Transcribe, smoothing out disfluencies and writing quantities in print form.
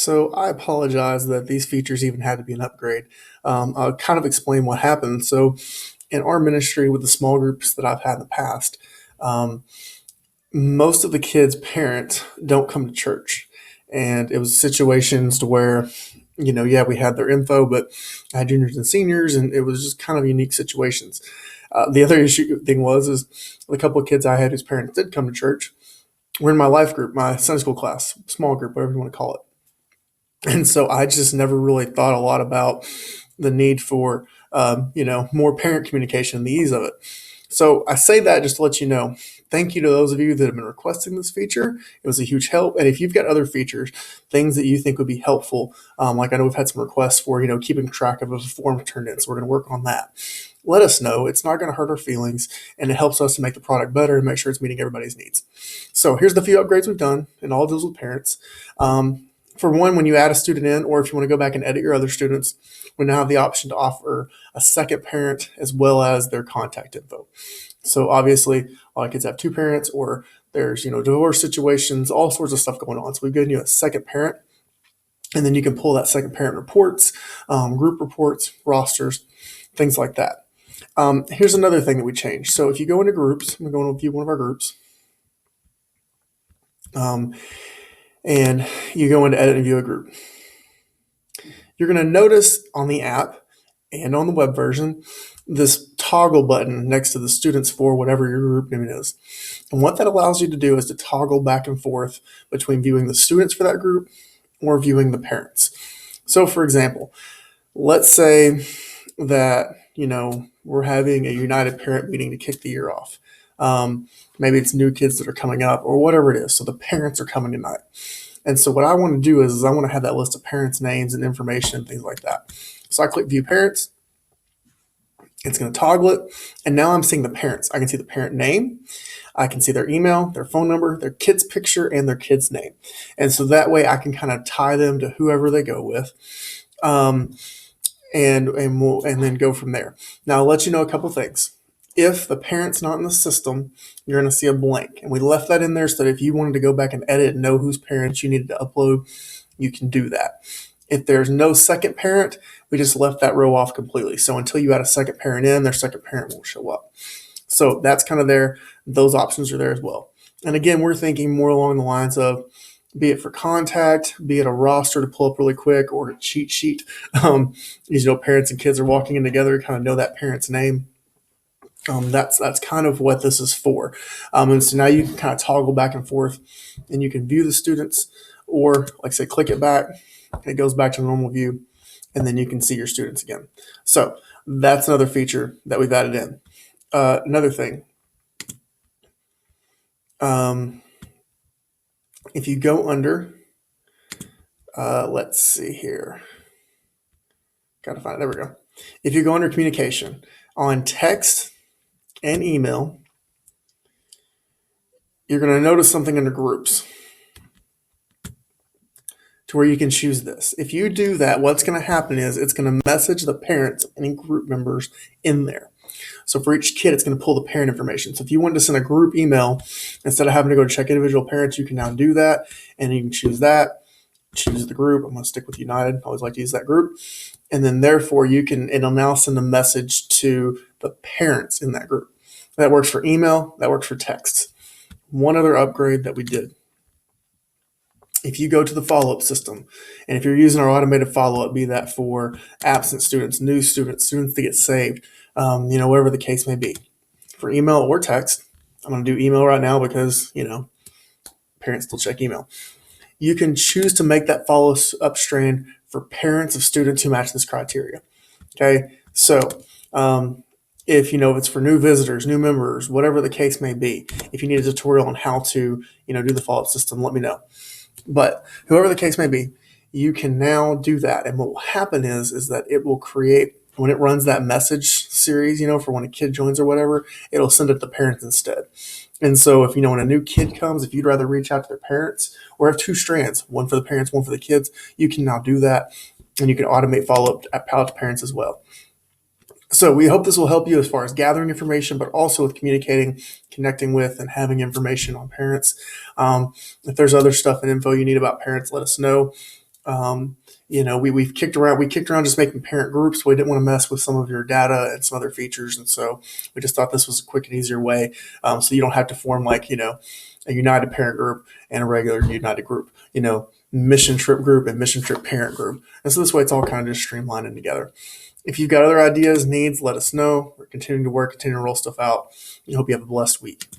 So I apologize that these features even had to be an upgrade. I'll kind of explain what happened. So in our ministry with the small groups that I've had in the past, um, most of the kids' parents don't come to church. And it was situations to where, yeah, we had their info, but I had juniors and seniors, and it was just kind of unique situations. The other issue thing is the couple of kids I had whose parents did come to church were in my life group, my Sunday school class, small group, whatever you want to call it. And so I just never really thought a lot about the need for, more parent communication and the ease of it. So I say that just to let you know, thank you to those of you that have been requesting this feature. It was a huge help. And if you've got other features, things that you think would be helpful, like I know we've had some requests for, keeping track of a form turned in. So we're going to work on that. Let us know. It's not going to hurt our feelings, and it helps us to make the product better and make sure it's meeting everybody's needs. So here's the few upgrades we've done, and all deals with parents. For one, when you add a student in, or if you want to go back and edit your other students, we now have the option to offer a second parent as well as their contact info. So obviously, a lot of kids have two parents, or there's divorce situations, all sorts of stuff going on. So we've given you a second parent, and then you can pull that second parent reports, group reports, rosters, things like that. Here's another thing that we changed. So if you go into groups, I'm going to view one of our groups. And you go into edit and view a group. You're going to notice on the app and on the web version this toggle button next to the students for whatever your group name is. And what that allows you to do is to toggle back and forth between viewing the students for that group or viewing the parents. So for example, let's say that, we're having a united parent meeting to kick the year off. Maybe it's new kids that are coming up or whatever it is. So the parents are coming tonight. And so what I want to do is I want to have that list of parents' names and information and things like that. So I click view parents. It's going to toggle it. And now I'm seeing the parents. I can see the parent name. I can see their email, their phone number, their kid's picture, and their kid's name. And so that way I can kind of tie them to whoever they go with. And then go from there. Now I'll let you know a couple things. If the parent's not in the system, you're going to see a blank. And we left that in there so that if you wanted to go back and edit and know whose parents you needed to upload, you can do that. If there's no second parent, we just left that row off completely. So until you add a second parent in, their second parent won't show up. So that's kind of there. Those options are there as well. And again, we're thinking more along the lines of, be it for contact, be it a roster to pull up really quick, or a cheat sheet. Parents and kids are walking in together, kind of know that parent's name. That's kind of what this is for. And so now you can kind of toggle back and forth, and you can view the students, or like I say, click it back, and it goes back to normal view, and then you can see your students again. So that's another feature that we've added in. Another thing, if you go under, let's see here, got to find it. There we go. If you go under communication on text and email, you're going to notice something under groups to where you can choose this. If you do that, what's going to happen is it's going to message the parents of any group members in there. So for each kid, it's going to pull the parent information. So if you wanted to send a group email, instead of having to go to check individual parents, you can now do that, and you can choose that, choose the group. I'm going to stick with United. I always like to use that group. And then therefore it'll now send a message to the parents in that group. That works for email, that works for text. One other upgrade that we did. If you go to the follow-up system, and if you're using our automated follow-up, be that for absent students, new students, students that get saved, whatever the case may be, for email or text, I'm going to do email right now because, parents still check email. You can choose to make that follow-up strand for parents of students who match this criteria. Okay, so if it's for new visitors, new members, whatever the case may be, if you need a tutorial on how to do the follow-up system, let me know. But whoever the case may be, you can now do that. And what will happen is that it will create, when it runs that message series, for when a kid joins or whatever, it'll send it to the parents instead. And so if, when a new kid comes, if you'd rather reach out to their parents or have two strands, one for the parents, one for the kids, you can now do that. And you can automate follow-up out to parents as well. So we hope this will help you as far as gathering information, but also with communicating, connecting with, and having information on parents. If there's other stuff and info you need about parents, let us know. We've kicked around just making parent groups. We didn't want to mess with some of your data and some other features, and so we just thought this was a quick and easier way. So you don't have to form a united parent group and a regular united group. Mission trip group and mission trip parent group. And so this way, it's all kind of just streamlining together. If you've got other ideas, needs, let us know. We're continuing to work, continuing to roll stuff out. I hope you have a blessed week.